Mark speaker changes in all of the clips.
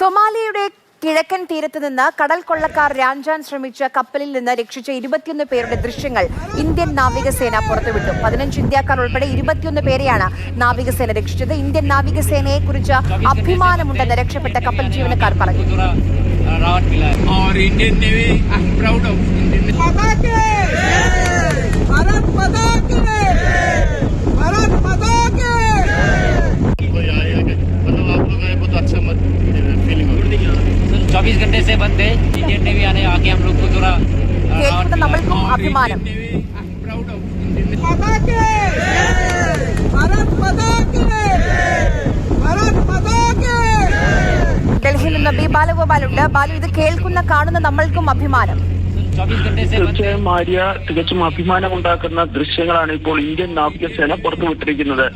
Speaker 1: സൊമാലിയയുടെ കിഴക്കൻ തീരത്ത് നിന്ന് കടൽ കൊള്ളക്കാർ രാഞ്ചാൻ ശ്രമിച്ച കപ്പലിൽ നിന്ന് രക്ഷിച്ച 21 പേരുടെ ദൃശ്യങ്ങൾ ഇന്ത്യൻ നാവികസേന പുറത്തുവിട്ടു. 15 ഇന്ത്യക്കാർ ഉൾപ്പെടെ 21 പേരെയാണ് നാവികസേന രക്ഷിച്ചത്. ഇന്ത്യൻ നാവികസേനയെ കുറിച്ച് അഭിമാനമുണ്ടെന്ന് രക്ഷപ്പെട്ട കപ്പൽ ജീവനക്കാർ പറഞ്ഞു.
Speaker 2: चौबीस घंटे से बंद है. इंडियन नेवी आने आके हम लोग को थोड़ा
Speaker 1: നമ്മൾക്കും അഭിമാനം. ഡൽഹിയിൽ നിന്ന് ബി ബാലഗോപാലുണ്ട്. ബാലു, ഇത് കേൾക്കുന്ന കാണുന്ന നമ്മൾക്കും അഭിമാനം.
Speaker 3: തീർച്ചയായും ആര്യ, തികച്ചും അഭിമാനമുണ്ടാക്കുന്ന ദൃശ്യങ്ങളാണ് ഇപ്പോൾ ഇന്ത്യൻ നാവികസേന പുറത്തുവിട്ടിരിക്കുന്നത്.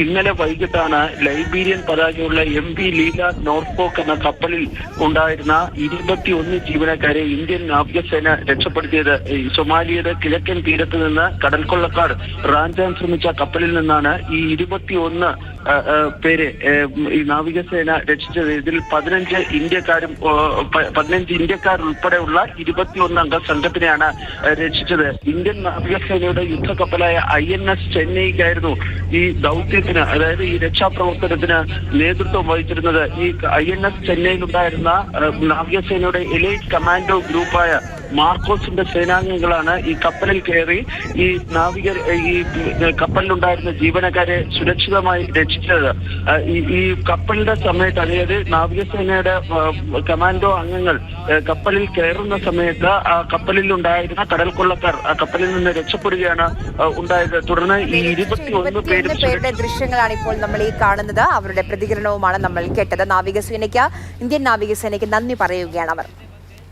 Speaker 3: ഇന്നലെ വൈകിട്ടാണ് ലൈബീരിയൻ പതാകയുള്ള MV ലീല നോർഫോക്ക് എന്ന കപ്പലിൽ ഉണ്ടായിരുന്ന 21 ജീവനക്കാരെ ഇന്ത്യൻ നാവികസേന രക്ഷപ്പെടുത്തിയത്. സൊമാലിയയുടെ കിഴക്കൻ തീരത്ത് നിന്ന് കടൽ കൊള്ളക്കാർ റാഞ്ചാൻ ശ്രമിച്ച കപ്പലിൽ നിന്നാണ് ഈ 21 പേരെ ഈ നാവികസേന രക്ഷിച്ചത്. ഇതിൽ 15 ഇന്ത്യക്കാർ ഉൾപ്പെടെയുള്ള 21 അംഗ സംഘത്തിനെയാണ് രക്ഷിച്ചത്. ഇന്ത്യൻ നാവികസേനയുടെ യുദ്ധക്കപ്പലായ INS ചെന്നൈക്കായിരുന്നു ഈ ദൗത്യത്തിന്, അതായത് ഈ രക്ഷാപ്രവർത്തനത്തിന് നേതൃത്വം വഹിച്ചിരുന്നത്. ഈ INS ചെന്നൈയിലുണ്ടായിരുന്ന നാവികസേനയുടെ എലൈറ്റ് കമാൻഡോ ഗ്രൂപ്പായ മാർക്കോസിന്റെ സേനാംഗങ്ങളാണ് ഈ കപ്പലിൽ കയറി ഈ കപ്പലിലുണ്ടായിരുന്ന ജീവനക്കാരെ സുരക്ഷിതമായി രക്ഷിച്ചത്. ഈ കപ്പലിന്റെ സമയത്ത്, അതായത് നാവികസേനയുടെ കമാൻഡോ അംഗങ്ങൾ കപ്പലിൽ കയറുന്ന സമയത്ത് ആ കപ്പലിൽ ഉണ്ടായിരുന്ന കടൽ കൊള്ളക്കാർ ആ കപ്പലിൽ നിന്ന് രക്ഷപ്പെടുകയാണ് ഉണ്ടായത്. തുടർന്ന് ഈ 21
Speaker 1: പേരുടെ ദൃശ്യങ്ങളാണ് ഇപ്പോൾ നമ്മൾ ഈ കാണുന്നത്. അവരുടെ പ്രതികരണവുമാണ് നമ്മൾ കേട്ടത്. ഇന്ത്യൻ നാവികസേനയ്ക്ക് നന്ദി പറയുകയാണ് അവർ.